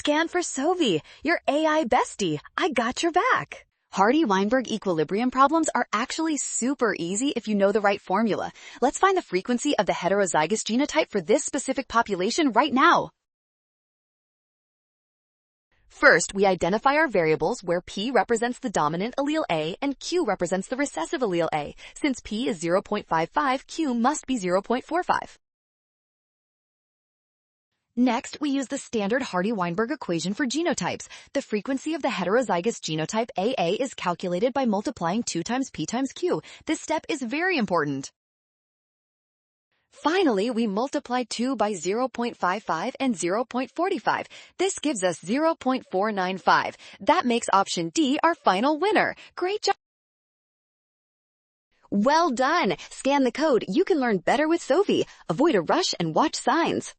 Scan for Sovi, your AI bestie. I got your back. Hardy-Weinberg equilibrium problems are actually super easy if you know the right formula. Let's find the frequency of the heterozygous genotype for this specific population right now. First, we identify our variables where P represents the dominant allele A and Q represents the recessive allele A. Since P is 0.55, Q must be 0.45. Next, we use the standard Hardy-Weinberg equation for genotypes. The frequency of the heterozygous genotype AA is calculated by multiplying 2 times P times Q. This step is very important. Finally, we multiply 2 by 0.55 and 0.45. This gives us 0.495. That makes option D our final winner. Great job! Well done! Scan the code. You can learn better with Sophie. Avoid a rush and watch signs.